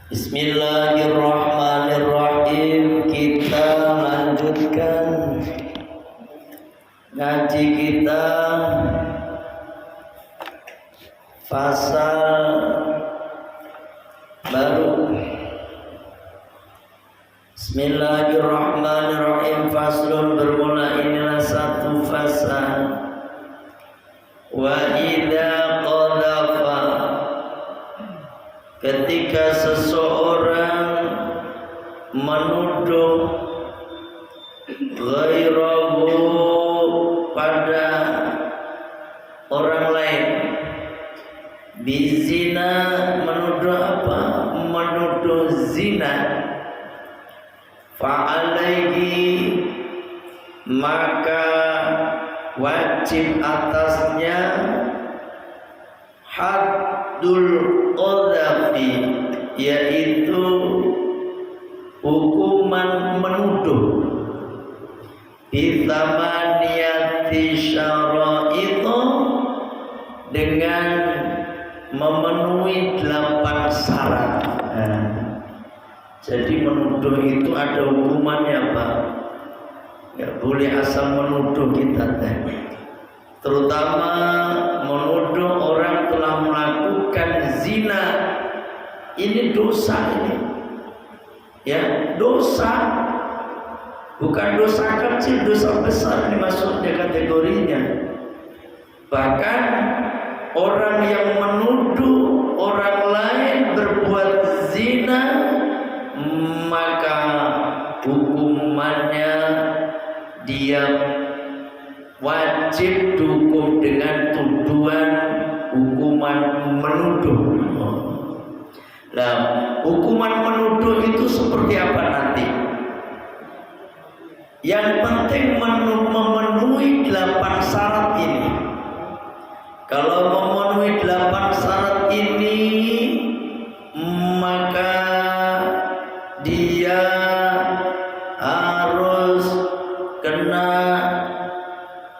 Bismillahirrahmanirrahim. Kita lanjutkan ngaji kita fasal baru. Bismillahirrahmanirrahim. Faslun, bermula inilah satu fasal. Wa idza qadhafa, ketika seseorang menuduh ghairahu pada orang lain, bizina, menuduh apa? Menuduh zina. Fa'alaihi, maka wajib atasnya haddul qadhafi, yaitu hukuman menuduh bithamaniyati syara'idhu, dengan memenuhi 8 syarat. Jadi menuduh itu ada hukumannya, Pak. Gak boleh asal menuduh kita, terutama menuduh orang telah melakukan zina. Ini dosa, ini ya, dosa, bukan dosa kecil, dosa besar ini maksudnya kategorinya. Bahkan orang yang menuduh orang lain berbuat zina, maka hukumannya dia wajib dihukum dengan tuduhan hukuman menuduh. Nah, hukuman menuduh itu seperti apa nanti? Yang penting memenuhi 8 syarat ini. Kalau memenuhi 8 syarat ini, maka dia harus kena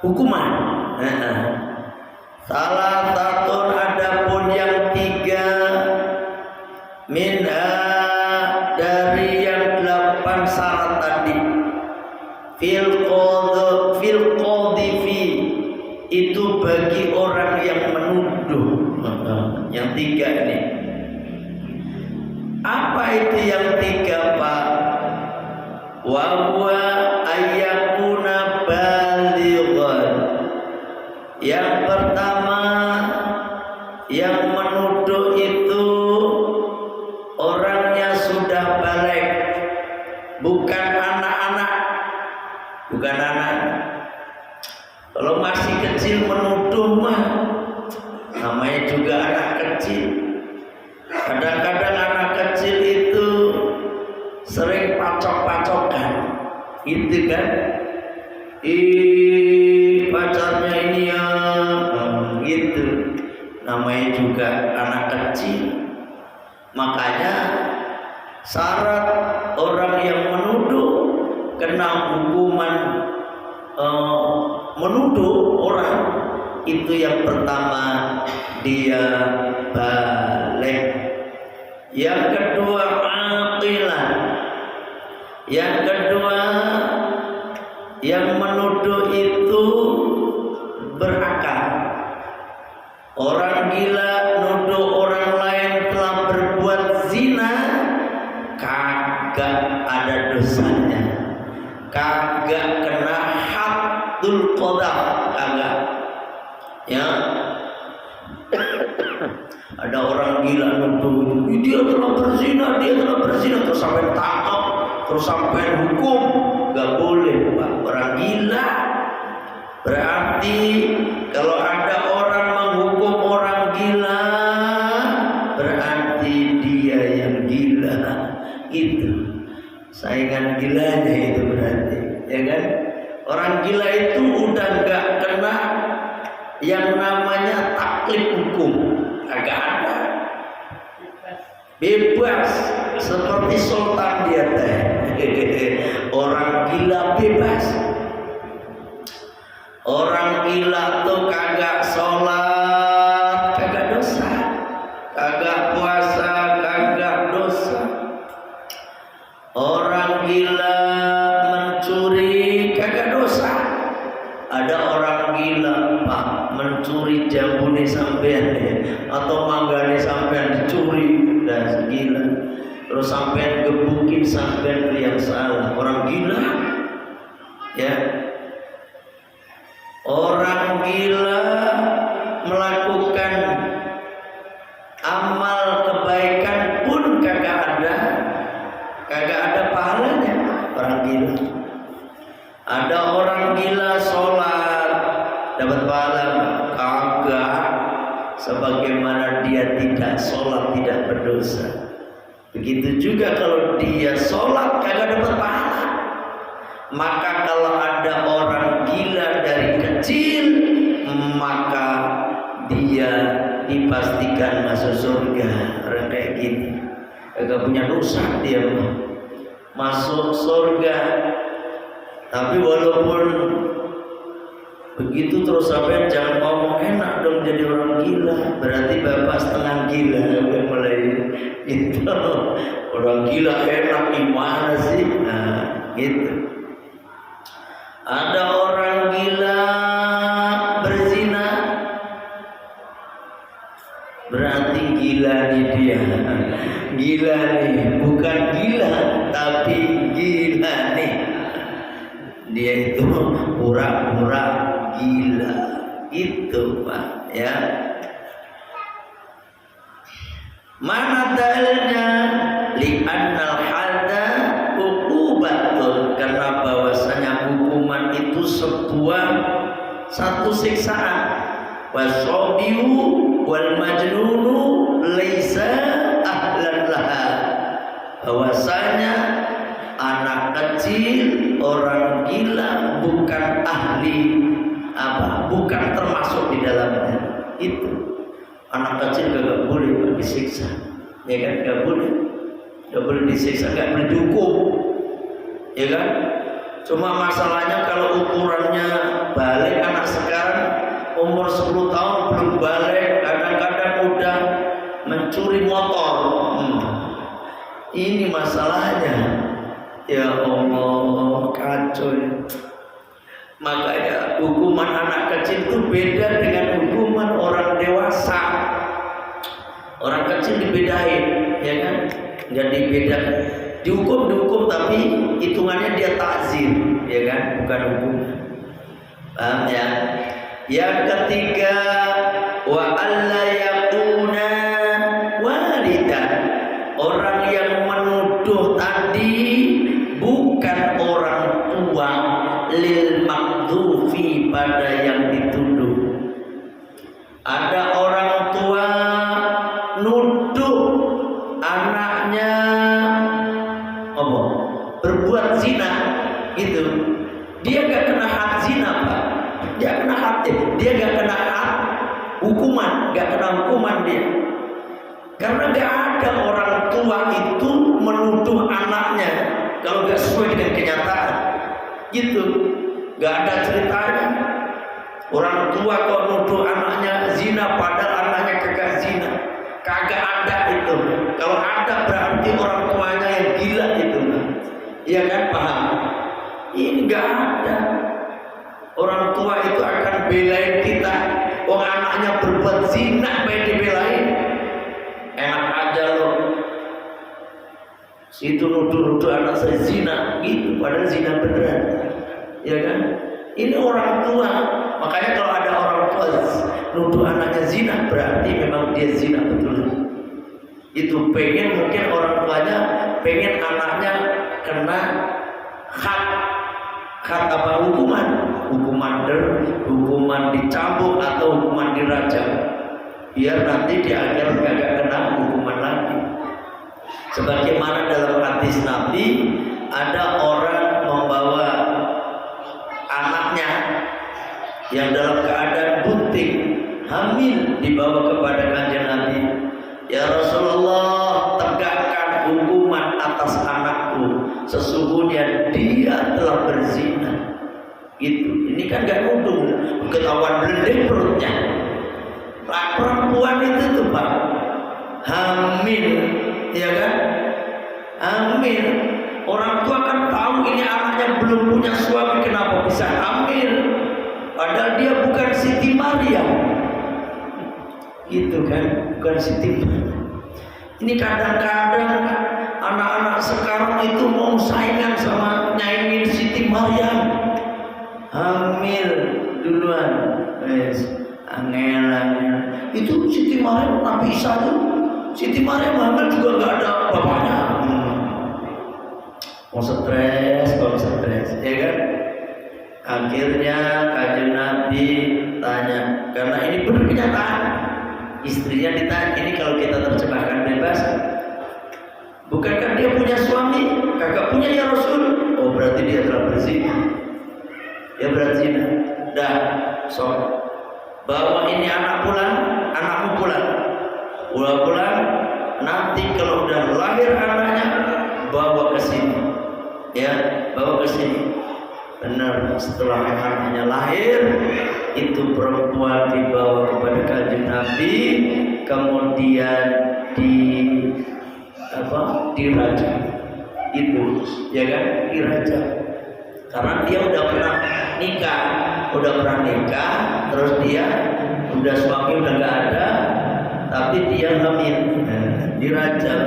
hukuman. Salah satu adapun yang 3 minha, dari yang 8 syarat tadi, fil qadhifi, itu bagi orang yang menuduh. Yang 3 ini apa itu yang 3, Pak? Wa huwa ayyakuna balighan. Yang pertama, yang menuduh itu orangnya sudah balik, bukan anak-anak, bukan anak. Kalau masih kecil menuduh mah namanya juga anak kecil. Kadang-kadang anak kecil itu sering pacok-pacokan, gitu kan? Pacarnya ini ya, gitu. Namanya juga anak kecil. Makanya syarat orang yang menuduh kena hukuman menuduh orang itu, yang pertama dia balik, yang kedua aqilan, yang kedua yang menuduh itu berakal. Orang gila nuduh orang lain telah berbuat zina, kagak ada dosanya, kagak kena haddul qadhaf, kagak. Ya, ada orang gila nuduh dia telah berzina, terus sampai tangkap, terus sampai hukum. Gak boleh, Pak. Orang gila. Berarti kalau ada orang menghukum orang gila, berarti dia yang gila. Itu saingan gilanya itu berarti, ya kan? Orang gila itu udah gak kena yang namanya taklif hukum, agak ada, bebas seperti sultan dia teh. Orang gila bebas. Orang gila tuh kagak sholat, kagak dosa, kagak puasa, kagak dosa. bisa gila. Terus sampai gebukin sampai yang salah, orang gila. Ya, orang gila melakukan amal kebaikan pun kagak ada pahalanya. Orang gila. Ada orang gila sholat dapat pahala kagak, sebagaimana dia tidak sholat tidak berdosa. Begitu juga kalau dia sholat kagak dapat pahala. Maka kalau ada orang gila dari kecil, maka dia dipastikan masuk surga. Orang kayak gini kagak punya dosa, dia masuk surga. Tapi walaupun begitu terus sampai jangan ngomong enak dong jadi orang gila, berarti bapak setengah gila. Mulai itu orang gila enak gimana sih? Nah gitu. Ada orang gila berzina, berarti gila nih dia. Gila nih, bukan gila tapi gila nih. Dia itu pura-pura gila, itu Pak ya. Mana dalilnya? Li'annal hadda uqubatun, karena bahwasanya hukuman itu satu siksaan. Wasobiu wal majnunu laisa ahlan laha, bahwasanya anak kecil, orang gila bukan ahli bukan termasuk di dalamnya. Itu anak kecil gak boleh disiksa, ya kan? Gak boleh disiksa, gak boleh dihukum, ya kan? Cuma masalahnya kalau ukurannya balik, anak sekarang umur 10 tahun belum balik, kadang-kadang udah mencuri motor. Ini masalahnya. Ya Allah, kacau. Makanya hukuman anak kecil itu beda dengan hukuman orang dewasa. Orang kecil dibedain, ya kan? Nggak dibedakan. Dihukum tapi hitungannya dia takzir, ya kan? Bukan hukum. Paham ya? Yang ketiga, wa alla yakuna walidan. Orang yang menuduh tadi bukan orang tua, lil makdhufi, pada yang dituduh. Ada orang tua nuduh anaknya berbuat zina, gitu. Dia gak kena had zina, Pak. Dia kena had, dia gak kena had hukuman, gak kena hukuman dia. Karena gak ada orang tua itu menuduh anaknya kalau gak sesuai dengan kenyataan, gitu. Gak ada ceritanya. Orang tua kok nuduh anaknya zina padahal anaknya kagak zina, kagak ada itu. Kalau ada berarti orang tuanya yang gila itu, iya kan? Paham? Ini gak ada. Orang tua itu akan belain kita. Oh, anaknya berbuat zina, baik dibelain. Enak aja loh. Situ nuduh-nuduh anak saya zina, gitu. Padahal zina beneran, ya kan? Ini orang tua. Makanya kalau ada orang tua nuduh anaknya zina, berarti memang dia zina betul. Itu pengen, mungkin orang tuanya pengen anaknya kena had apa, hukuman dicambuk atau hukuman dirajam, biar nanti di akhir gak kena hukuman lagi. Sebagaimana dalam hadis Nabi, ada orang membawa anaknya yang dalam keadaan bunting, hamil, dibawa kepada kanjeng Nabi. Ya Rasulullah, tegakkan hukuman atas anakku, sesungguhnya dia telah berzina. Gitu. Ini kan gak nuduh, ketahuan belendeng perutnya. Perempuan itu tuh Pak, hamil, ya kan? Hamil. Orang tua kan tahu ini anaknya belum punya suami, kenapa bisa hamil? Padahal dia bukan Siti Maryam, gitu kan? Bukan Siti Maryam. Ini kadang-kadang anak-anak sekarang itu mau saingan sama nyanyiin Siti Maryam. Hamil duluan, angel. Itu Siti Maryam Nabi Isa tuh. Siti Maryam hamil juga nggak ada bapaknya. Mau stres, ya kan? Akhirnya Kanjeng Nabi tanya, karena ini benar kenyataan. Istrinya ditanya, ini kalau kita terjemahkan bebas, bukankah dia punya suami? Kagak punya ya Rasul. Oh berarti dia telah berzina. Ya berzina. Dah, bawa ini anak pulang, anakmu pulang. Pulang, nanti kalau udah lahir anaknya, bawa ke sini. Ya, bawa ke sini. Benar, setelah anaknya lahir, itu perempuan dibawa kepada Kanjeng Nabi, kemudian dirajam. Itu, ya kan, dirajam. Karena dia udah pernah nikah, terus dia udah suami udah nggak ada, tapi dia hamil, dirajam.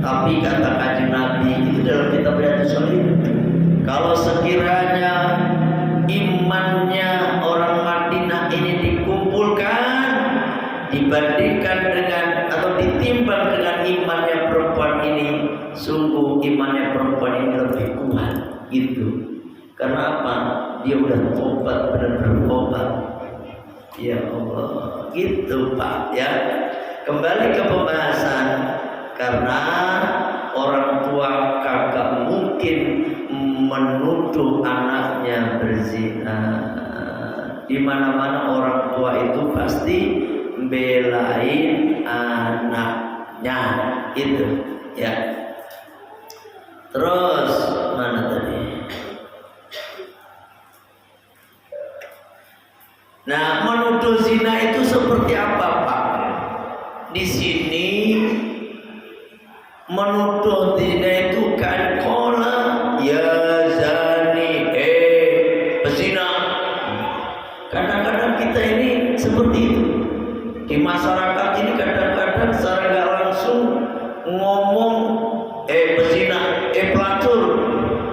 Tapi kata Kanjeng Nabi itu dalam kitab Riyadhus Shalihin, kalau sekiranya imannya orang Madinah ini dikumpulkan, dibandingkan dengan atau ditimbang dengan imannya perempuan ini, sungguh imannya perempuan ini lebih kuat. Gitu. Karena apa? Dia udah tobat, benar-benar tobat. Ya Allah, gitu Pak. Ya. Kembali ke pembahasan, karena orang tua kagak mungkin menuduh anaknya berzina. Di mana-mana orang tua itu pasti belain anaknya, itu ya. Terus mana tadi? Nah, menuduh zina itu seperti apa, Pak? Di sini menuduh zina itu kan kola ya zani bezina. Kadang-kadang kita ini seperti itu. Di masyarakat ini kadang-kadang secara nggak langsung ngomong bezina, pelacur.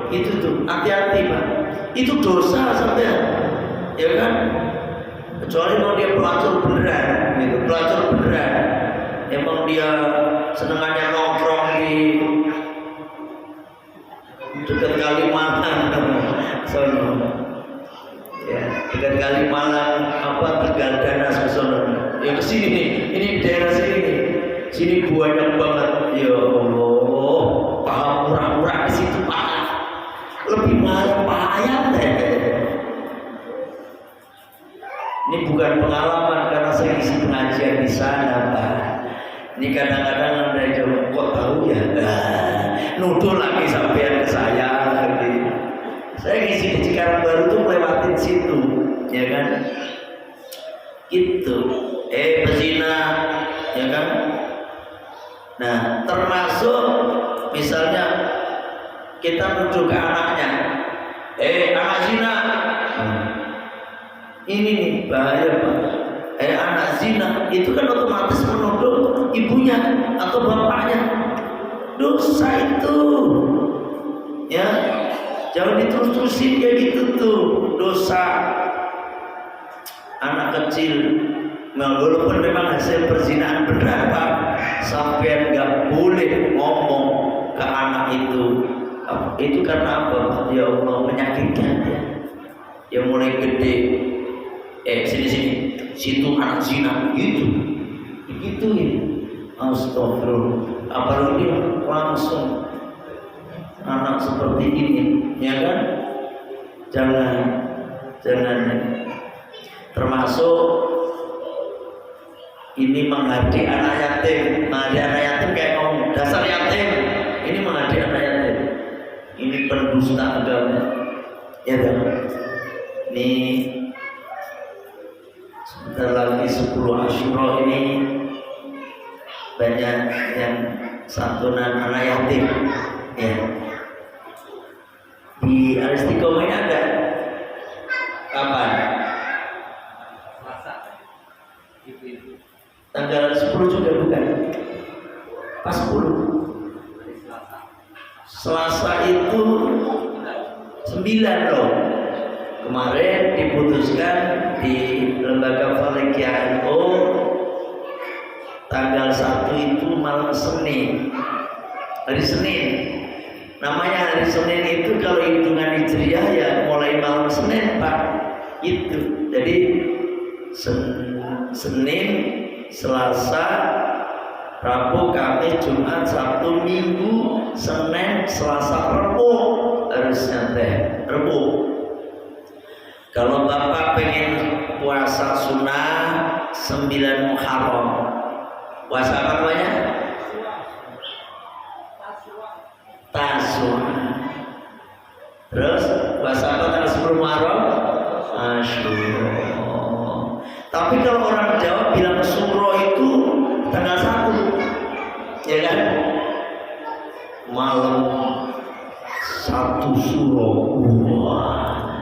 Itu tuh, hati-hati Pak. Itu dosa sampai, ya kan? Kecuali kalau dia pelacur beneran, gitu. Pelacur beneran. Emang dia senengannya nongkrong di dekat Kalimalang, sono. Ya, dekat Kalimalang Tegal Danas ke sono. Ya ke sini nih, ini daerah sini nih. Sini banyak banget. Ya Allah, paham murah-murah di situ Pak. Lebih mahal Pak ayam deh. Ini bukan pengalaman karena saya isi pengajian di sana Pak. Ini kadang-kadang ada yang kok tahu ya, nuduh lagi sampean ke saya lagi. Saya ngisi di Cikarang Baru tuh lewatin situ, ya kan? Itu, bezina, ya kan? Nah, termasuk misalnya kita nuduh ke anaknya, anak zina. Ini nih bahaya Pak. Anak zina itu kan otomatis menuduh ibunya atau bapaknya. Dosa itu, ya. Jangan diterus-terusin kayak gitu tuh. Dosa. Anak kecil, walaupun memang hasil perzinaan benar Pak, sampai nggak boleh ngomong ke anak itu. Itu karena apa? Ya Allah, menyakitkan dia. Yang mulai gede. Sini, situ anak zina, gitu ya. Astagfirullah. Apalagi langsung anak seperti ini, ya kan? Jangan. Termasuk ini menghargai anak yatim. Menghargai anak yatim kayak ngomong dasar yatim. Ini menghargai anak yatim. Ini pendusta agama, ya kan? Ini sebentar lagi 10 Asyura ini banyak yang santunan anak yatim, ya. Di Al-Istiqomah ini ada kapan? Tanggal 10 juga bukan? Pas 10. Selasa itu 9 loh. Kemarin diputuskan di lembaga Falakiyah NU tanggal 1 itu malam Senin. Hari Senin. Namanya hari Senin itu kalau hitungan Hijriah ya mulai malam Senin Pak. Itu. Jadi Senin, Selasa, Rabu, Kamis, Jumat, Sabtu, Minggu, Senin, Selasa, Rabu harusnya teh Rabu. Kalau Bapak pengen puasa sunnah 9 Muharram, puasa apa namanya? Tasua. Terus puasa apa tanggal 10 Muharram? Asyura. Tapi kalau orang Jawa bilang Suro itu tanggal 1, ya kan? Malam 1 Suro, wah,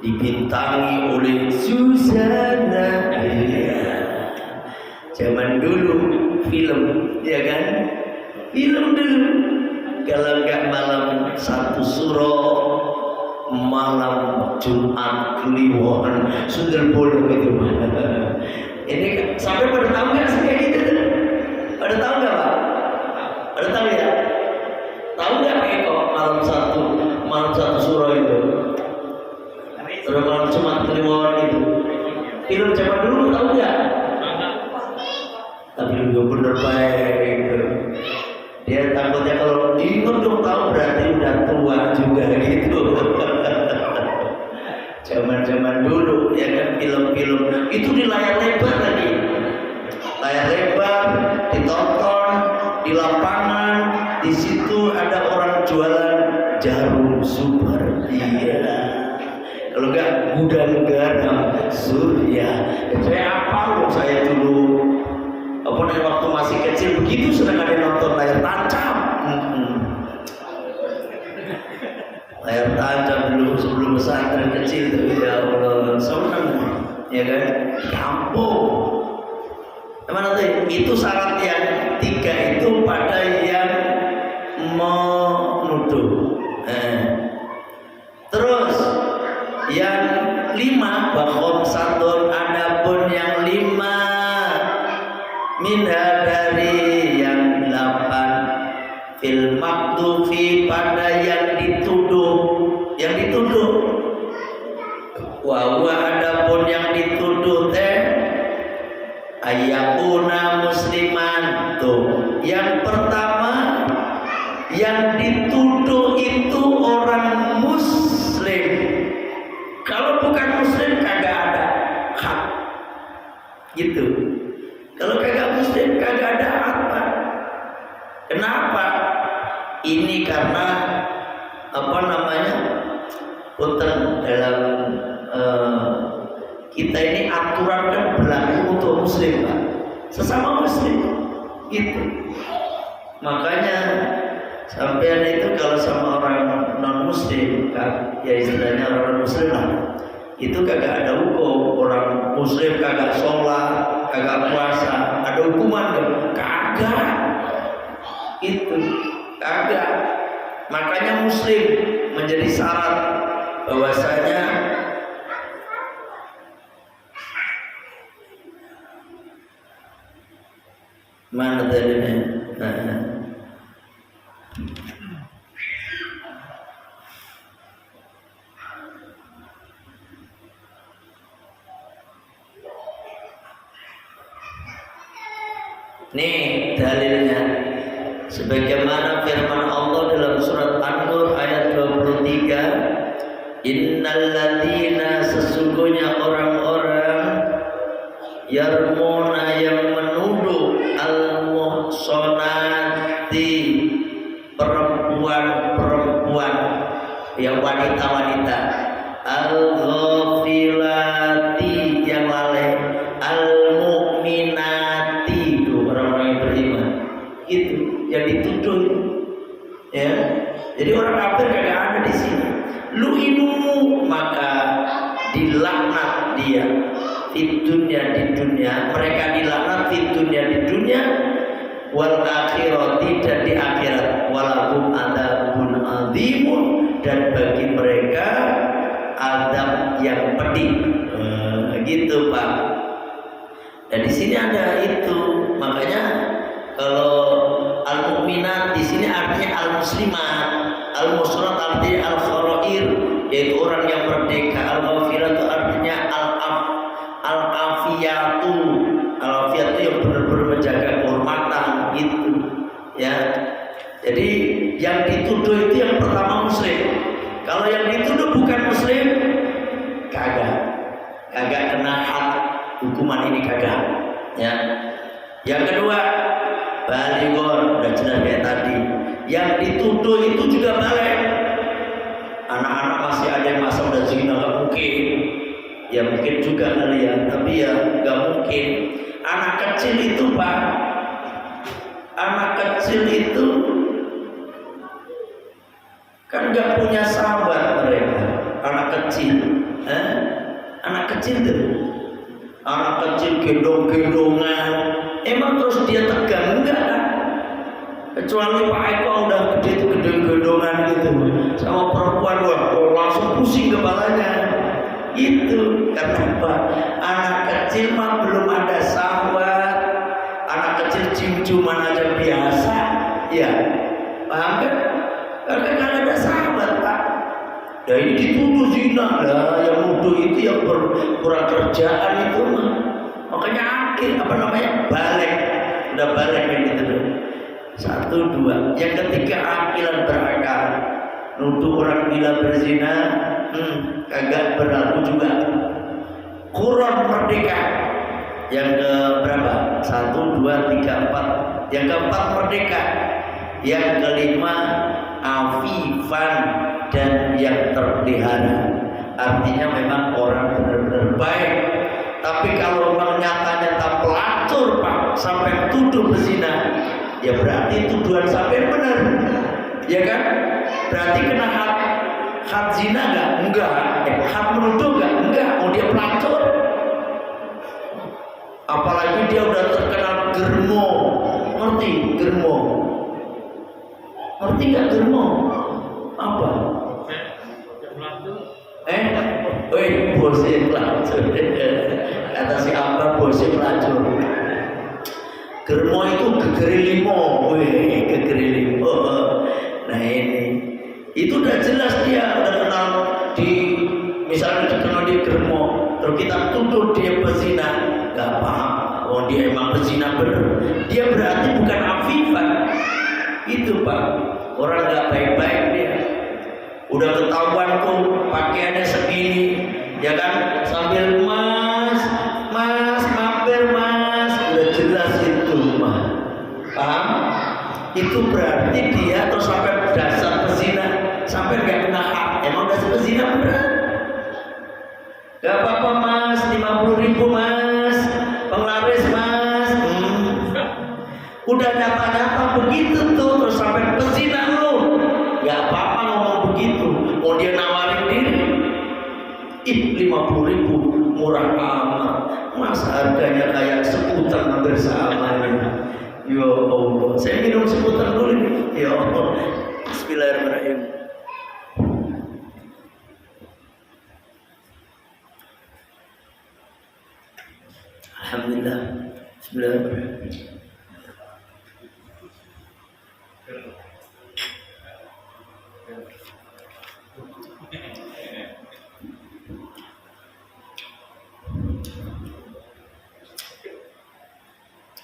dibintangi oleh Susana. Ya. Zaman dulu film, ya kan? Film dulu. Kalau nggak malam 1 Suro, malam Jumat Kliwon, Sundel Bolong itu. Ini sampai pada tahu nggak sih kayak gitu? Pada tahu nggak Pak? Pada tahu ya? Tahu nggak Pak Eko malam 1 Suro itu? Terus malam Jumat Kliwon itu. Film zaman dulu tahu nggak? Tapi juga bener baik. Dia takutnya kalau ingat dong tahu berarti udah tua juga gitu. Zaman dulu ya kan film-film itu di layar lebar tadi. Layar lebar ditonton di lapangan, di situ ada orang jualan jarum super. Iya. Kalau enggak gudang garam surya. Saya apa loh saya dulu. Apa dari waktu masih kecil begitu sering ada nonton layar tancap. Layar tancap dulu sebelum pesantren kecil tuh, ya Allah, seneng, ya kan? Kampung. Mana tuh? Itu syarat yang 3 itu pada yang menuduh. Terus yang 5 bahwa satu adapun yang 5 minha dari yang 8 fil maktufi pada yang dituduh wa adapun yang dituduh teh ayyakuna musliman. Tuh yang pertama yang dituduh itu orang muslim. Kalau bukan muslim kagak ada hak gitu. Kalau kagak muslim kagak ada apa. Kenapa? Ini karena apa namanya? Punten dalam kita ini aturan kan berlaku untuk muslim Pak. Sesama muslim gitu. Makanya sampean itu kalau sama orang non muslim kan, ya istilahnya orang muslim lah. Itu kagak ada hukum. Orang muslim kagak sholat, kagak puasa, ada hukuman gak? Kagak. Itu kagak. Makanya muslim menjadi syarat bahwasanya mana tadinya? Nih dalilnya sebagaimana firman Allah dalam surat An-Nur ayat 23, innalladzina sesungguhnya orang-orang yarmuna yang menuduh al-muhsanati perempuan-perempuan yang wanita-wanita al-ghafilati yang lalai al-mu'minati itu orang-orang yang beriman itu yang dituduh ya. Jadi orang kafir kagak ada di sini. Lu'inu maka dilaknat dia di dunia mereka dilaknat di dunia wal akhirati dan di akhirat, walakum adzabun azimun, dan bagi mereka azab yang pedih. Gitu Pak. Dan di sini ada itu, makanya kalau al-mukminat di sini artinya al-muslimat, al-muslimat artinya al-kharair, yaitu orang yang merdeka, al-ghafiratu artinya al-afiyatu, al-afiyatu yang benar-benar menjaga kehormatan gitu ya. Jadi yang dituduh itu yang pertama muslim. Kalau yang dituduh bukan muslim, kagak kena hak hukuman ini, kagak ya. Yang kedua, balighon, udah jelas kayak tadi. Yang dituduh itu juga balik. Anak-anak masih ada yang masa udah zina, nggak mungkin. Ya mungkin juga kali ya, tapi ya nggak mungkin. Anak kecil itu Pak, anak kecil itu kan nggak punya sahabat mereka. Anak kecil, anak kecil tuh, anak kecil gendong-gendongan, emang terus dia tegang? Enggak kan? Kecuali Pak Eko udah gede tuh gendong-gendongan gitu sama perempuan, wah langsung pusing kepalanya. Itu karena apa? Anak kecil mah belum ada sahabat. Anak kecil cium-ciuman aja biasa, ya paham kan? Karena kan ada sahabat Pak. Ya ini dituduh zina lah, yang nuduh itu yang kurang kerjaan itu mah. Makanya akhir balik, udah balik yang gitu. 1, 2. Yang ketiga akilan berakal. Nuduh orang gila berzina, kagak berlaku juga. Quran merdeka. Yang ke berapa? 1, 2, 3, 4. Yang keempat merdeka. Yang kelima afifan, dan yang terpelihara. Artinya memang orang benar-benar baik. Tapi kalau memang nyata-nyata pelacur Pak, sampai tuduh berzina, ya berarti tuduhan sampai benar, ya kan? Berarti kena hak zina nggak? Enggak. Hak menuduh nggak? Enggak. Oh dia pelacur. Apalagi dia udah terkenal germo, ngerti germo? Ngerti nggak germo? Apa? Bosnya pelacur. Kata si Abah bosnya pelacur. Germo itu gegeri limo, gegeri limo. Nah ini, itu udah jelas dia udah kenal di, misalnya dikenal di germo, terus kita tuduh dia pezina, nggak paham. Oh dia emang pezina bener, dia berarti bukan afifan. Itu Pak, orang nggak baik-baik dia. Udah ketahuan tuh pakaiannya segini, ya kan? Sambil mas, mampir mas, udah jelas itu mah. Paham? Itu berarti dia terus sampai dasar pezina, sampai nggak kena hak. Emang dasar pezina berat? Gak apa-apa mas, 50.000 mas, penglaris mas. Udah nyata-nyata begitu tuh, terus sampai pezina lu. Gak apa-apa ngomong begitu. Mau dia nawarin diri, 50.000 murah amat. Mas harganya kayak seputar hampir sama ini. Ya Allah, saya minum seputar dulu nih. Ya Allah, Bismillahirrahmanirrahim. Alhamdulillah. Bismillahirrahmanirrahim.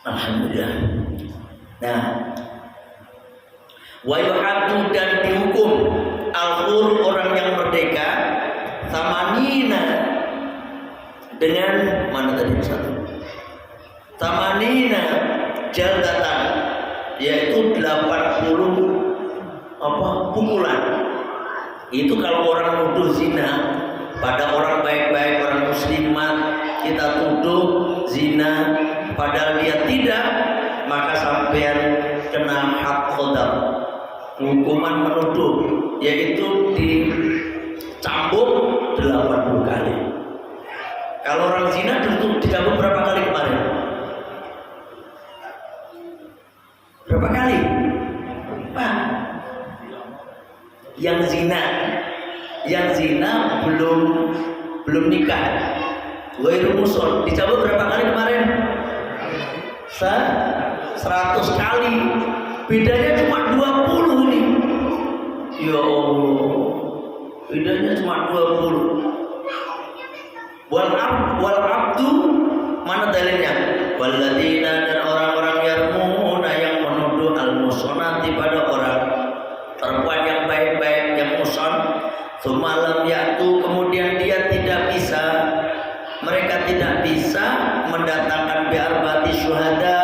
Alhamdulillah. Nah, wa yuhaddu, dan dihukum al-hur, orang yang merdeka, tamanina, dengan mana tadi satu? Tamanina jaldatan, yaitu 80 pukulan. Itu kalau orang nuduh zina pada orang baik-baik, orang muslimat, kita tuduh zina padahal dia tidak, maka sampean kena hak qadar, hukuman menuduh, yaitu dicambuk 80 kali. Kalau orang zina tentu dicambuk berapa kali kemarin? Berapa kali? Pak, yang zina belum nikah. Ghairu muhsan dicabut berapa kali kemarin? 100 kali. Bedanya cuma 20 nih. Ya Allah, bedanya cuma 20. Wal abdu, mana dalilnya? Walladzina, dan orang-orang yarmuna yang menuduh al-muhsanati pada orang perempuan yang baik-baik, yang muhsan, sumalam yaitu kemudian mereka tidak bisa mendatangkan bi'arbati syuhada,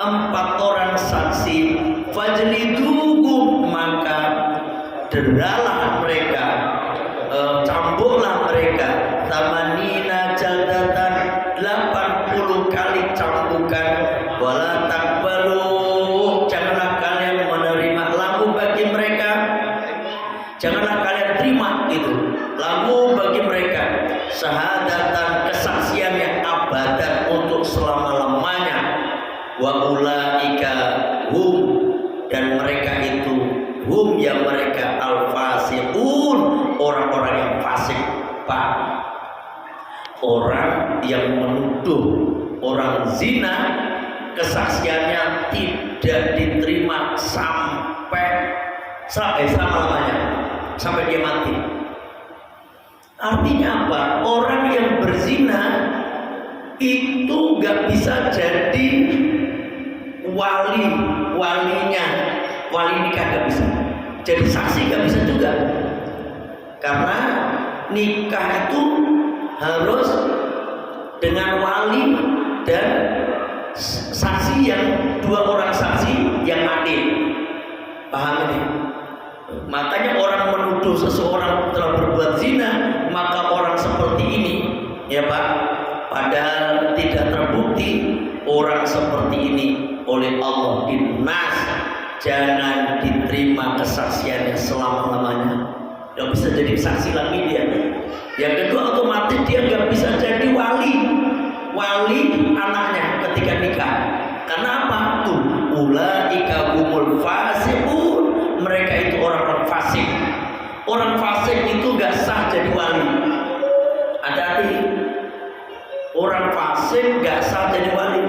4 orang saksi, fajliduhum, maka deralah mereka, cambuklah mereka, tamanina jaldatan, 80 kali cambukan, wala takbalu, janganlah kalian menerima lagu bagi mereka, janganlah kalian terima itu lagu bagi mereka, syahadatan, kesaksian yang abadan untuk selama-lamanya, wa ulaika hum, dan mereka itu hum, yang mereka al-fasiqun, orang-orang yang fasik. Pak, orang yang menuduh orang zina, kesaksiannya tidak diterima sampai selama-lamanya, sampai dia mati. Artinya apa? Orang yang berzina itu gak bisa jadi wali nikah, gak bisa. Jadi saksi gak bisa juga. Karena nikah itu harus dengan wali dan saksi yang 2 orang saksi yang adil. Paham ini? Makanya orang menuduh seseorang telah berbuat zina, maka orang seperti ini, ya Pak, padahal tidak terbukti, orang seperti ini oleh Allah dinas, jangan diterima kesaksiannya selama-lamanya. Gak bisa jadi saksi lagi dia. Yang kedua, otomatis dia gak bisa jadi wali anaknya ketika nikah. Karena apa? Tuh, ulaika humul fasiqun, mereka itu orang fasik. Orang fasik itu gak sah jadi wali. Hati-hati, orang fasik gak sah jadi wali.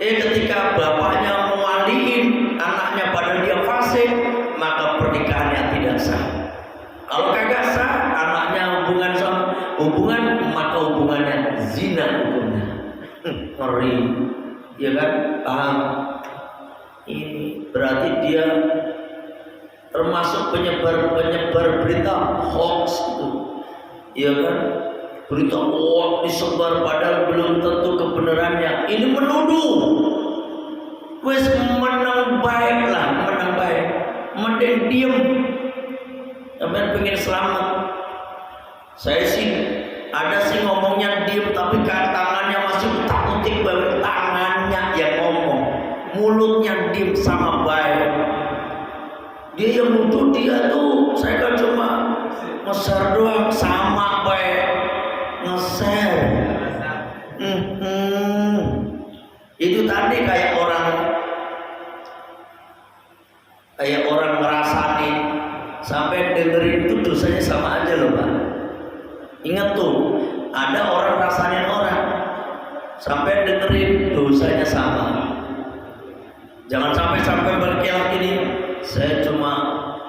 Ketika bapaknya mewaliin anaknya padahal dia fasik, maka pernikahannya tidak sah. Kalau kagak sah, anaknya hubungan, maka hubungannya zina hukumnya. Ngeri, ya kan? Paham? Ini berarti dia termasuk penyebar berita hoax itu, ya kan? Berita hoax disebar padahal belum tentu kebenarannya. Ini menuduh. Wes menang baik, mending diem. Sampai pengen selamat. Saya sih ada sih ngomongnya diem, tapi tangannya masih utak-utik banget. Tangannya yang ngomong, mulutnya diem sama baik. Dia yang nuduh dia tuh, saya kan cuma nge-share doang, sama baik nge-share. Itu tadi kayak orang ngerasain sampai dengerin itu dosanya sama aja loh Pak. Ingat tuh, ada orang rasain orang sampai dengerin dosanya sama. Jangan sampai berkilat ini. Saya cuma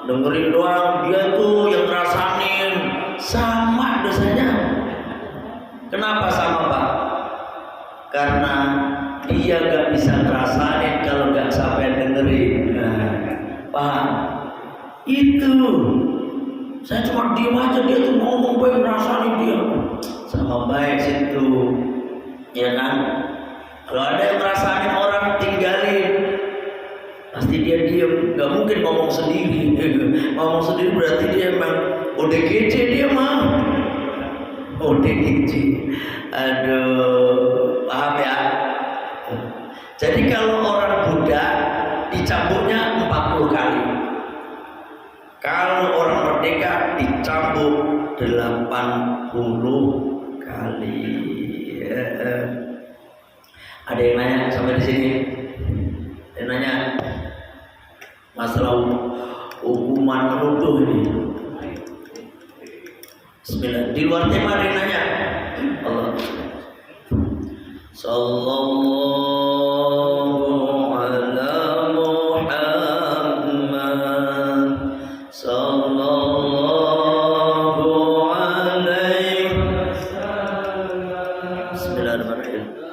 dengerin doang, dia tuh yang ngerasain, sama dosanya. Kenapa sama Pak? Karena dia gak bisa ngerasain kalau gak sampai dengerin. Paham? Itu saya cuma diem aja, dia tuh ngomong baik, ngerasain dia sama baik situ, ya kan? Kalau ada yang ngerasain orang, tinggalin. Pasti dia diem, gak mungkin ngomong sendiri. Ngomong sendiri berarti dia emang ODGJ, dia mah ODGJ. Aduh, paham ya? Jadi kalau orang Buddha dicambuknya 40 kali. Kalau orang merdeka dicambuk 80 kali. Ada yang nanya sampai di sini? Ada yang nanya? masalah hukuman menuduh ini. Bismillah. Di luar tema dia nanya. Allah. Sallallahu ala Muhammad. Sallallahu alaihi wasallam. Bismillahirrahmanirrahim.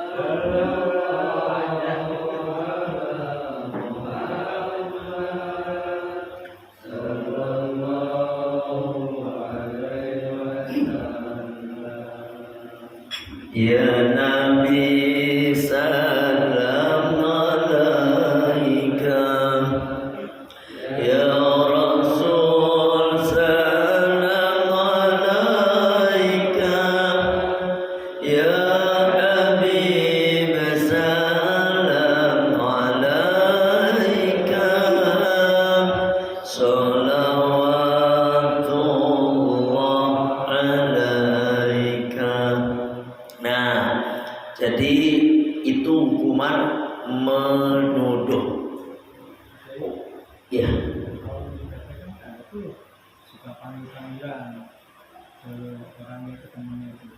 Ya Nabi salam alaika, Ya Rasul salam alaika, Ya Habib salam alaika, salawatullah alaika. Nah, jadi itu hukuman menuduh. Ya. Suka panggilan orang itu temannya itu.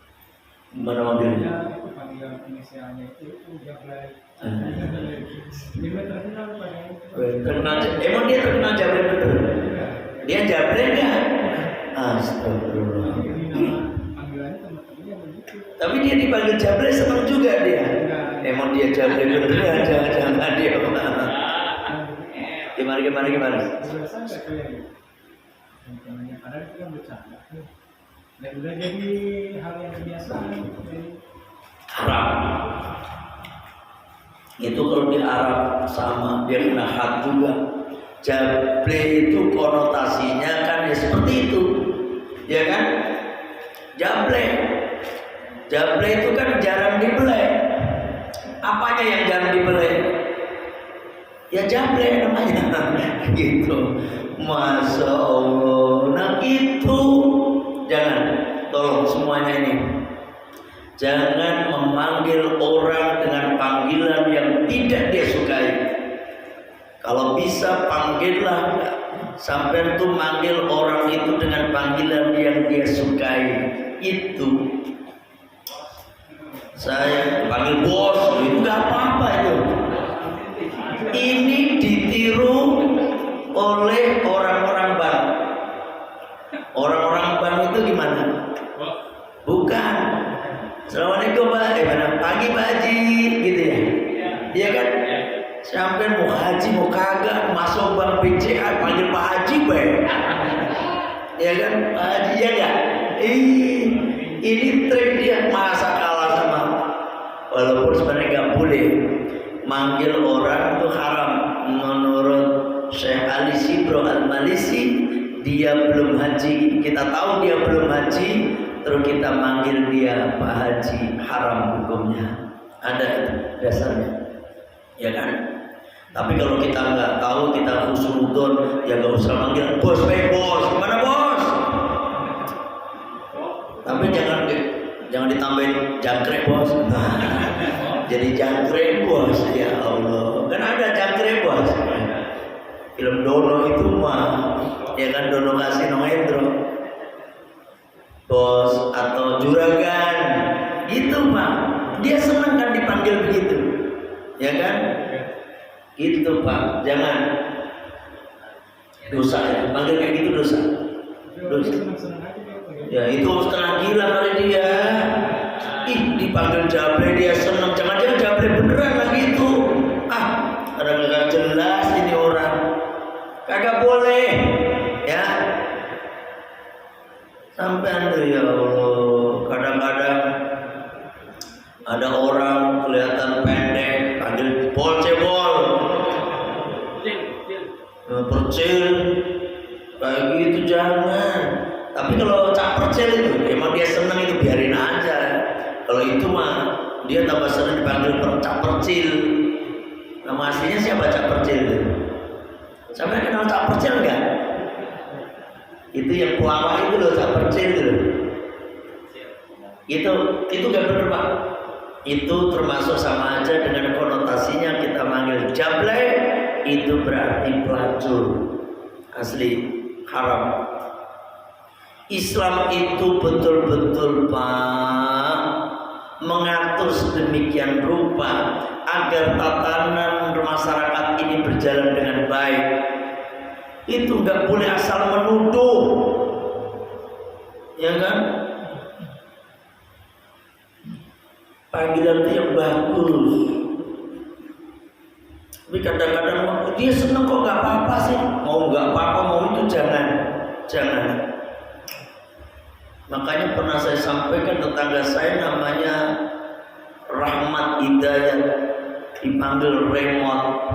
Mana mobilnya? Itu panggilan inisialnya itu dia mulai. Dia terkenal pada itu. Terkenal, emang dia terkenal Jablay betul? Dia Jablay nggak? Astagfirullah. Tapi dia dipanggil Jablay senang juga dia. Emang dia Jablay beneran, jangan dia. Gimana? Padahal itu kan bercanda. Dan udah jadi hal yang biasa. Haram. Itu kalau di Arab sama, dia kena had juga. Jablay itu konotasinya kan ya seperti itu, ya kan? Jablay itu kan jarang dibelai. Apanya yang jarang dibelai? Ya Jablay namanya. Gitu. Masya Allah. Nah itu jangan, tolong semuanya ini. Jangan memanggil orang dengan panggilan yang tidak dia sukai. Kalau bisa panggillah, sampai tuh manggil orang itu dengan panggilan yang dia sukai. Itu saya panggil bos, itu nggak apa-apa itu. Ini ditiru oleh orang-orang Bang. Orang-orang Bang itu gimana? Bukan. Assalamualaikum Pak, pagi Pak Haji, gitu ya? Iya kan? Sampai mau haji mau kagak masuk bank BCA panggil Pak Haji Pak. Ya kan? Pak Haji ya enggak? Ini trik dia, masa kalah sama. Walaupun sebenarnya nggak boleh manggil orang itu haram menurut Syekh Ali Sibro Al-Malisi. Dia belum haji, kita tahu dia belum haji, terus kita manggil dia Pak Haji, haram hukumnya. Ada itu dasarnya, ya kan? Tapi kalau kita nggak tahu, kita husnudon, ya nggak usah manggil bos, bos, gimana bos? Tapi jangan ditambahin jangkrik bos. Jadi jangkrik bos, ya Allah. Kan ada jangkrik bos. Film Dono itu mah, ya kan, Dono Kasino Hendro, bos atau juragan, itu mah dia senang kan dipanggil begitu, ya kan? Gitu Pak, jangan dosa ya, panggil kayak gitu dosa. Ya itu setengah gila kali dia. Dipanggil Jablay dia senang, jangan-jangan Jablay beneran lagi itu. Kadang nggak jelas ini orang, kagak boleh ya. Sampai tuh ya Allah, kadang-kadang ada orang kelihatan pendek, panggil bol cebol, percil, kayak gitu jangan. Tapi kalau cak percil itu, emang dia senang itu biarin aja. Kalau itu mah dia tambah senang dipanggil cak percil. Nama aslinya siapa cak percil itu? Sampai kenal cak percil enggak? Itu yang pelawak itu loh, cak percil itu. Itu gak bener Pak. Itu termasuk sama aja dengan konotasinya kita manggil Jablay itu berarti pelacur. Asli haram. Islam itu betul-betul Pak mengatur sedemikian rupa agar tatanan masyarakat ini berjalan dengan baik. Itu nggak boleh asal menuduh, ya kan? Panggilan itu yang bagus. Tapi kadang-kadang dia seneng kok nggak apa-apa sih. Mau nggak apa-apa, mau itu jangan. Makanya pernah saya sampaikan tetangga saya namanya Rahmat Hidayat, dipanggil Remote.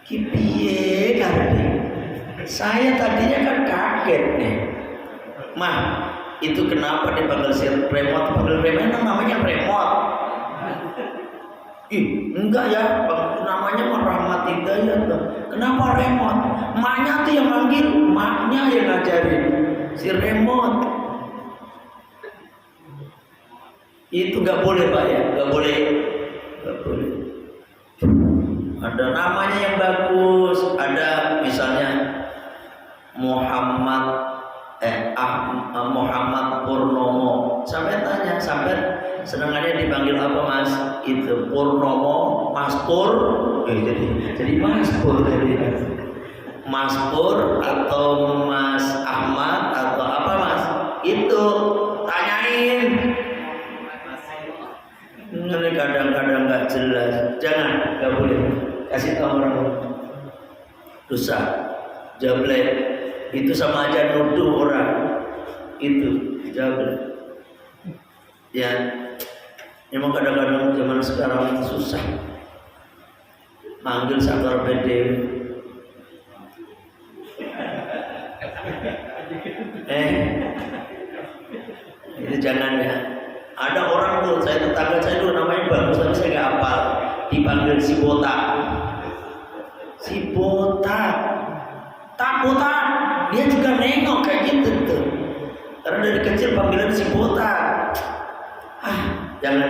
Kipiye kan? Saya tadinya kan kaget nih. Mah, itu kenapa dipanggil si Remote? Panggil Remote namanya Remote. Enggak ya, namanya Rahmat Hidayat. Kenapa Remote? Maknya tuh yang manggil, maknya yang ngajarin. Si Remote itu nggak boleh Pak ya, nggak boleh. Ada namanya yang bagus, ada misalnya Muhammad Purnomo. Sampai tanya, sampai senangannya dipanggil apa Mas? Itu Purnomo, Mas Pur. Jadi Mas Pur jadi. Mas Pur atau Mas Ahmad atau apa Mas? Itu tanyain. Ini kadang-kadang nggak jelas. Jangan, nggak boleh. Kasih tahu orang dosa, jablek. Itu sama aja nuduh orang. Itu jablek. Ya, memang kadang-kadang zaman sekarang susah. Manggil saklar PD. Itu jangan ya. Ada orang tuh, tetangga saya dulu namanya bagus tapi saya nggak hafal, dipanggil si botak. Tak botak, dia juga nengok kayak gitu tuh. Karena dari kecil panggilan si botak. Jangan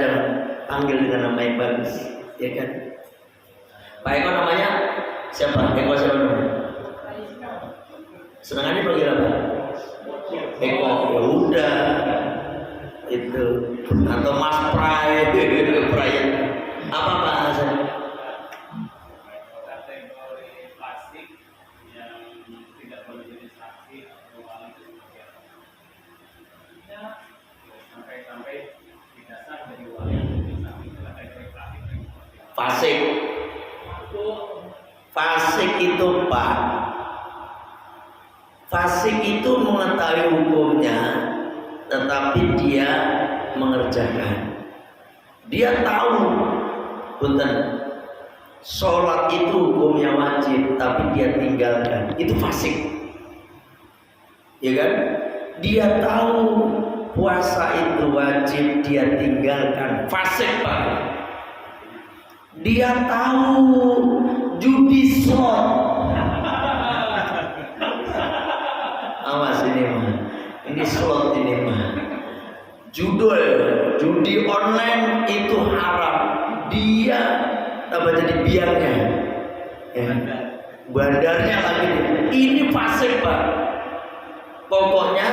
panggil dengan nama yang bagus, ya kan? Pak Eko namanya siapa? Eko siapa namanya? Senangannya panggil apa? Eko, ya udah itu. Atau Mas Pray, apa bahasa? Kategori plastik yang tidak boleh jadi saksi atau wali sampai tidak sah jadi wali saksi kategori plastik. Fasik itu Pak. Fasik itu mengetahui hukumnya, tetapi dia mengerjakan. Dia tahu, punten, sholat itu hukumnya wajib, tapi dia tinggalkan. Itu fasik, ya kan? Dia tahu puasa itu wajib, dia tinggalkan. Fasik Pak. Dia tahu judi slot. Awas ini mah, ini slot ini mah. Judi online itu haram. Dia tambah jadi biangnya, ya. Bandarnya lagi. Ini fasik Pak. Pokoknya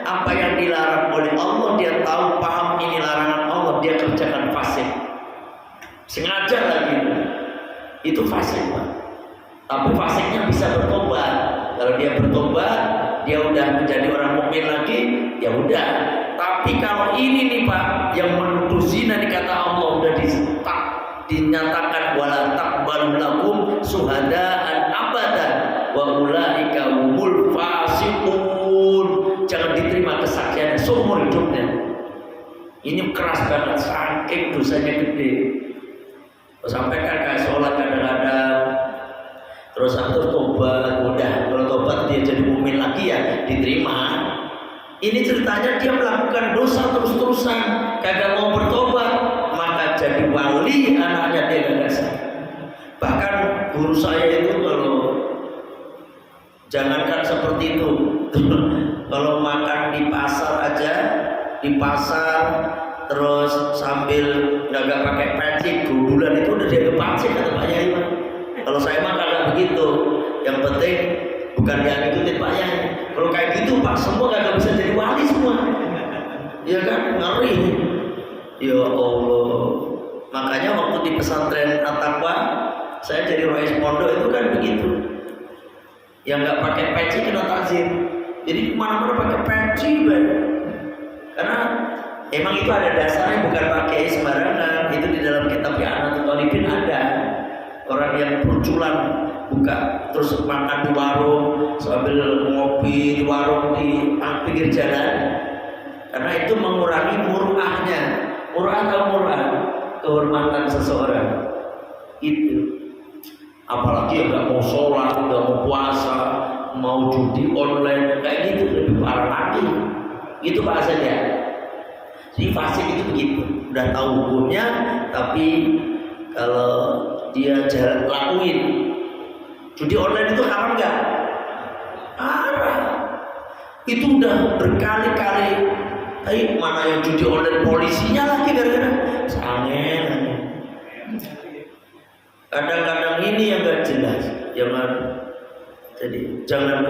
apa yang dilarang oleh Allah dia tahu, paham ini larangan Allah, dia kerjakan fasik. Sengaja lagi. Itu fasik Pak. Tapi fasiknya bisa bertobat. Kalau dia bertobat, dia udah menjadi orang mukmin lagi, ya udah. Tapi kalau ini nih Pak, yang menuduh zina dikata Allah udah dinyatakan wala taqbalu lakum syuhada'an abadan wa ulaika humul fasiqun. Jangan diterima kesaksiannya seumur hidupnya. Ini keras banget, saking dosanya gede. Sampai kan kayak sholat kadang-kadang, terus tobat, udah kalau tobat dia jadi mukmin lagi ya diterima. Ini ceritanya dia melakukan dosa terus-terusan, kagak mau bertobat, maka jadi wali anaknya dia gak sah. Bahkan guru saya itu kalau jangankan seperti itu, kalau makan di pasar aja, di pasar terus sambil nggak pakai peci, gudulan itu udah dia kepacit kata Pak Yai. gitu. Yang penting bukan dia ngikutin Pak Yai. Kalau kayak gitu Pak, semua gak bisa jadi wali semua. Ya kan, ngeri. Ya Allah. Makanya waktu di pesantren At-Taqwa, saya jadi rois pondok itu kan begitu. Yang nggak pakai peci kena takzir. Jadi kemana-mana pakai peci, banyak. Karena emang itu ada dasarnya, bukan pakai sembarangan. Itu di dalam kitab Ya'natul Talibin ada orang yang berjualan buka terus makan di warung sambil ngopi di warung di pinggir jalan. Karena itu mengurangi murahnya. Murah atau murah? Kehormatan seseorang itu. Apalagi yang nggak mau sholat, nggak mau puasa, mau judi online, kayak gitu lebih parah lagi. Itu Pak Asad ya. Jadi fasik itu begitu, udah tahu hukumnya, tapi kalau dia jalan lakuin. Judi online itu haram nggak? Haram. Itu udah berkali-kali. Tapi mana yang judi online, polisinya lagi gara-gara sangen. Kadang-kadang ini yang gak jelas, jangan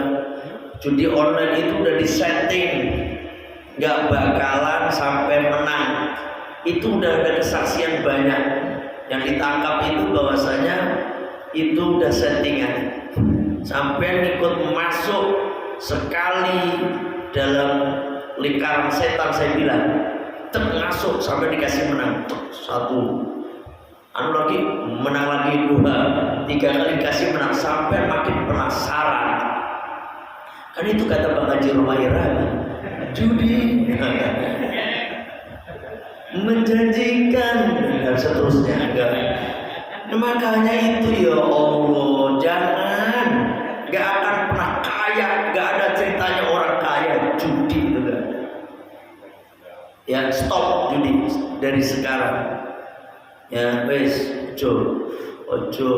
judi online itu udah disetting, nggak bakalan sampai menang. Itu udah ada kesaksian banyak yang ditangkap itu bahwasanya itu udah settingan. Sampai ikut masuk sekali dalam lingkaran setan, saya bilang masuk sampai dikasih menang satu. Lagi menang lagi 2, 3 kali kasih menang sampai makin penasaran. Kan itu kata Bang Haji Romaira, judi menjanjikan dan seterusnya. Makanya itu ya Allah, jangan, gak akan pernah kaya, gak ada ceritanya orang kaya judi itu kan. Ya stop judi dari sekarang. Ya wes, ojo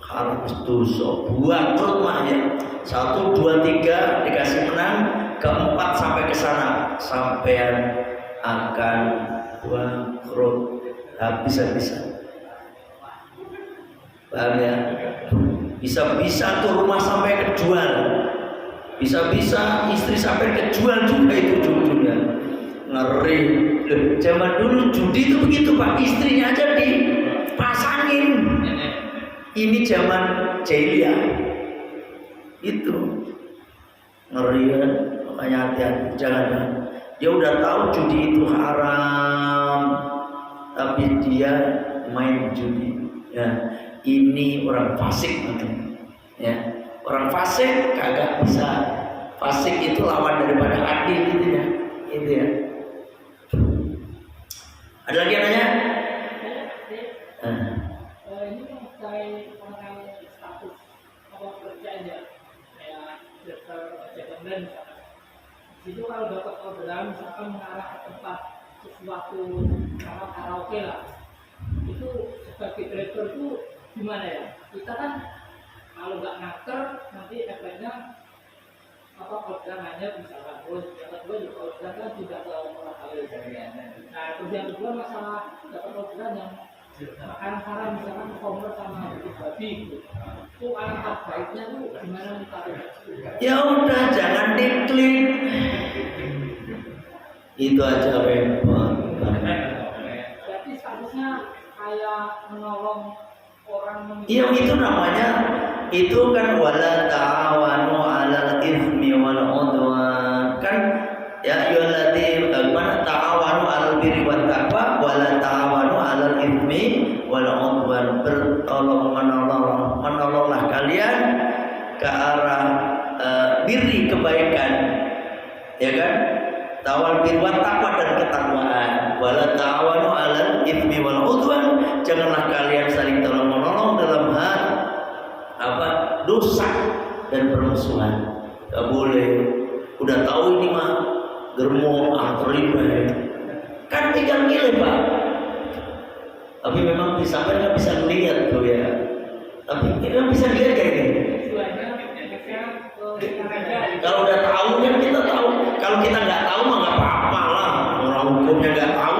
haram dosa, buat rumah ya. 1, 2, 3 dikasih menang, ke-4 sampai ke sana sampean akan bangkrut habis-habisan. Paham ya? Bisa-bisa tuh rumah sampai kejual, bisa-bisa istri sampai kejual juga itu ujung-ujungnya. Ngeri. Zaman dulu judi itu begitu Pak, istrinya aja dipasangin. Ini zaman jahiliyah. Itu ngeri kan? Makanya hati-hati, jangan. Dia udah tahu judi itu haram, tapi dia main judi. Ya, ini orang fasik namanya. Ya, orang fasik kagak bisa. Fasik itu lawan daripada adil gitu ya. Itu ya. Ada lagi yang nanya? Ini kan mengenai status apa kerjanya, kayak dokter online misalkan. Itu kalau dapat orderan misalkan mengarah ke tempat sesuatu kamar karaoke lah, itu sebagai driver itu gimana ya? Kita kan kalau nggak naker nanti efeknya apa orderannya misalkan, terus yang kedua juga orderan kan tidak ke orang kali. Nah terus yang kedua masalah dapat orderan yang makanan haram misalkan kompor sama babi gitu. Itu alangkah baiknya tuh gimana nih? Ya udah jangan diklik. Itu aja repot. Berarti statusnya kayak menolong orang. Iya itu namanya, itu kan wala ta'awanu 'alal itsmi wal 'udwan. Kan ya ayyuhalladzina amanu ta'awanu 'alal birri wat taqwa wala ta'awanu 'alal itsmi wal 'udwan. Menolonglah kalian ke arah birri, kebaikan. Ya kan? Tawal birri wat taqwa dan ketakwaan. Wala ta'awanu 'alal itsmi wal 'udwan. Janganlah kalian saling tolong-menolong dalam hal dosa dan permusuhan. Gak boleh. Udah tahu ini mah germo terlibat. Kan tinggal milih Pak. Tapi memang bisa kan nggak bisa ngelihat tuh ya. Tapi kita bisa lihat kayak gini. Kalau udah tahu kan kita tahu. Kalau kita nggak tahu mah nggak apa-apa lah. Orang hukumnya nggak tahu.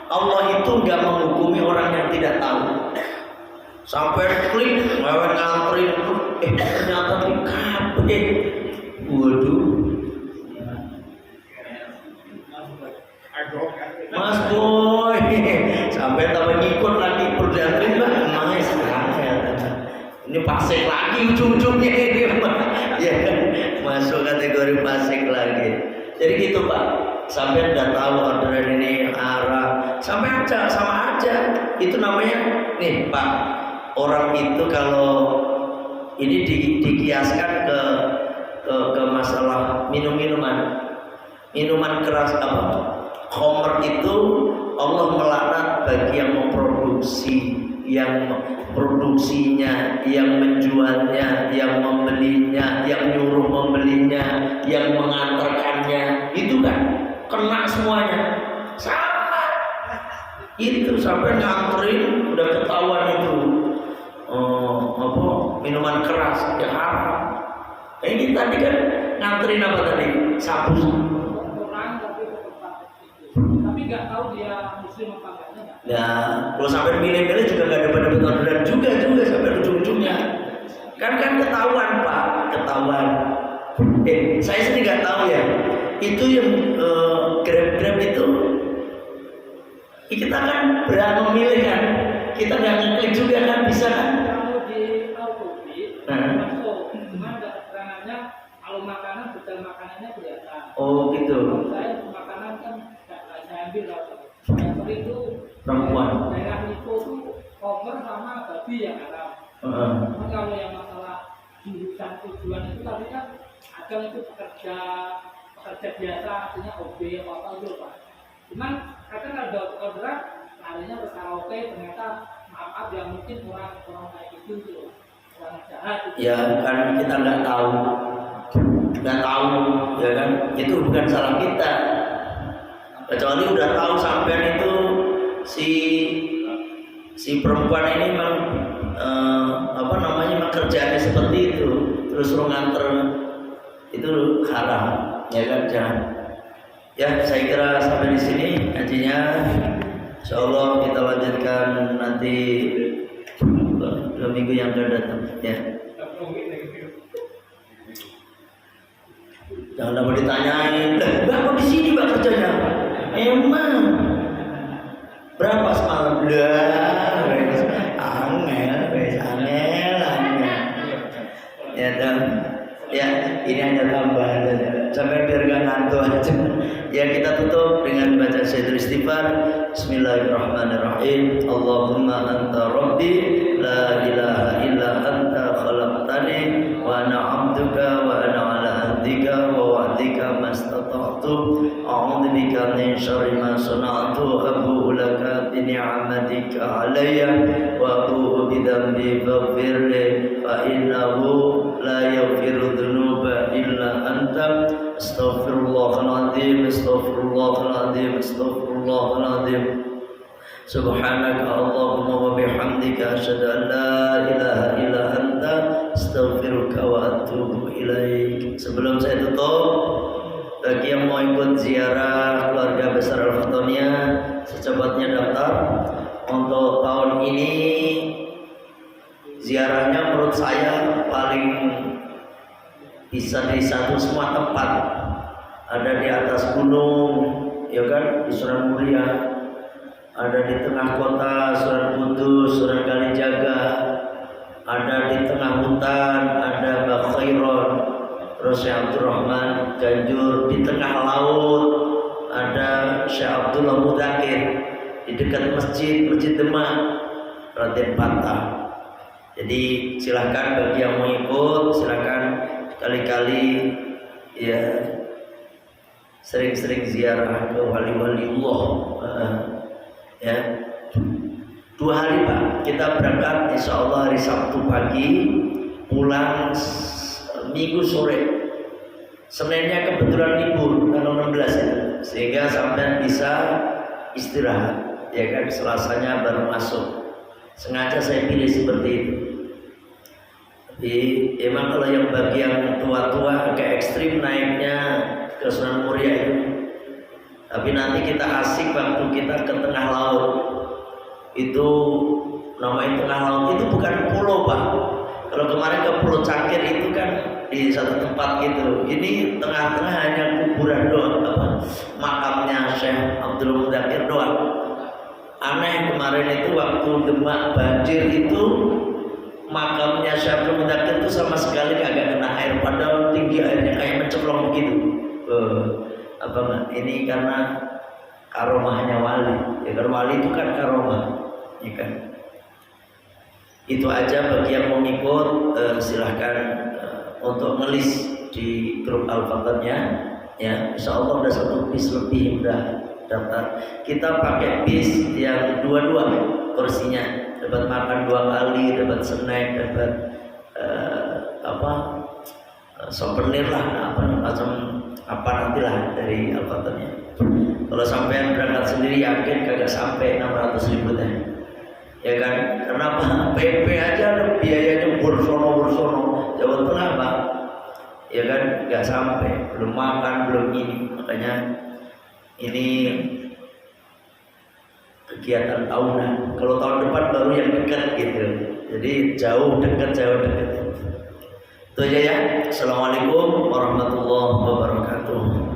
Allah itu nggak menghukumi orang yang tidak tahu. Sampai klik lewat ngantri, ternyata di kabeh. Waduh, Mas Boy, sampai tambah ngikut lagi berjantri Mbak, nice ini pasek lagi ujung-ujungnya ini ya kan, masuk kategori pasek lagi. Jadi gitu Pak, sampai udah tahu orderan ini arah, sampai aja sama aja. Itu namanya nih Pak, orang itu kalau ini dikiaskan ke masalah minuman keras apa? Khamr itu Allah melaknat bagi yang memproduksi, yang produksinya, yang menjualnya, yang membelinya, yang nyuruh membelinya, yang mengantarkannya, itu kan kena semuanya. Sama. Itu sampai nganterin udah ketahuan itu minuman keras yang haram. Ini tadi kan nganterin apa tadi? Sabu. Tapi nggak tahu dia muslim apa enggaknya. Ya, kalau sampai milih-milih juga nggak dapat orderan juga sampai ujung-ujungnya. Kan ketahuan Pak, ketahuan. Saya sendiri nggak tahu ya. Itu yang Grab itu kita kan berhak memilih kan. Kita nggak ngeklik juga kan, bisa kan? Kalau di Autobit masuk, cuma ada keterangannya kalau makanan detail makanannya kelihatan. Oh gitu. Kalau saya makanan kan saya ambil kalau itu Perempuan. daerah Niko itu cover sama babi yang haram. Cuma kalau yang masalah jurusan tujuan itu tadi kan ada itu pekerja biasa, artinya OB apa itu Pak. Cuman kadang ada orderan larinya ke karaoke, ternyata maaf yang mungkin orang kayak gitu orang jahat gitu. Ya kan kita nggak tahu ya kan, itu bukan salah kita. Kecuali udah tahu sampean itu si perempuan ini memang memang kerjaannya seperti itu, terus suruh nganter, itu haram, ya kan, jangan. Ya, saya kira sampai di sini ngajinya. Insyaallah kita lanjutkan nanti 2 minggu yang akan datang. Ya. Jangan dapat ditanyain, Mbak di sini Mbak kerjanya? Emang berapa semalam? Angel. Ya dan ya ini hanya tambahan saja. Sampai biar gak ngantuk aja. Ya kita tutup dengan baca Sayyidul Istighfar. Bismillahirrahmanirrahim. Allahumma anta rabbi la ilaha illa anta khalaqtani wa ana 'abduka wa ana 'ala ahdika wa wa'dika mastata'tu a'udzu bika min syarri ma sana'tu abu'u laka bi ni'matika 'alayya wa abu'u bi dhanbi faghfir li fa innahu la yaghfiru dhunuba illa anta astaghfirullahaladzim subhanaka Allahumma wa bihamdika asyhadu an la ilaha illa anta astaghfiruka wa atubu ilaik. Sebelum saya tutup, bagi yang mau ikut ziarah keluarga besar Al-Fatoniyah secepatnya daftar. Untuk tahun ini ziarahnya menurut saya paling bisa di satu semua tempat. Ada di atas gunung, ya kan, di Sunan Muria. Ada di tengah kota, Sunan Kudus, Sunan Kalijaga. Ada di tengah hutan, ada Mbak Khairon, terus Syekh Abdurrahman Ganjur. Di tengah laut ada Syekh Abdullah Mudakir. Di dekat Masjid Demak, Raden Patah. Jadi silakan bagi yang mau ikut, silakan kali-kali ya sering-sering ziarah ke wali-wali Allah. Ya 2 hari Pak, kita berangkat insya Allah hari Sabtu pagi, pulang Minggu sore. Seninnya kebetulan libur tanggal 16 ya, sehingga sampai bisa istirahat, ya kan. Selasanya baru masuk. Sengaja saya pilih seperti itu. Jadi emang kalau yang bagi yang tua-tua agak ekstrim naiknya ke Sunan Muria itu. Tapi nanti kita asik waktu kita ke tengah laut. Itu namanya tengah laut itu bukan pulau Pak. Kalau kemarin ke Pulau Cangkir itu kan di satu tempat gitu. Ini tengah-tengah hanya kuburan doang, makamnya Syekh Abdul Mudakir doang. Aneh kemarin itu waktu Demak banjir itu makamnya Syekh Abdul Mudakir itu sama sekali kagak kena air, padahal tinggi airnya kayak menceplong begitu. Ini karena karomahnya wali. Ya kalau wali itu kan karomah, ya kan. Itu aja bagi yang mau ikut silahkan untuk ngelis di grup Al-Fatihnya ya. Insyaallah udah 1 bis lebih udah daftar. Kita pakai bis yang dua-dua kursinya, dapat makan 2 kali, dapat snack, dapat souvenir lah, macam apa nantilah dari Al-Fatihnya. Kalau sampai berangkat sendiri yakin kagak sampai 600.000 teh. Ya kan? Kenapa? PP aja ada biayanya bursono Jawa Tengah Pak. Ya kan? Nggak sampai, belum makan, belum ini. Makanya ini kegiatan tahunan. Kalau tahun depan baru yang dekat gitu. Jadi jauh dekat. Itu aja ya. Assalamualaikum warahmatullahi wabarakatuh.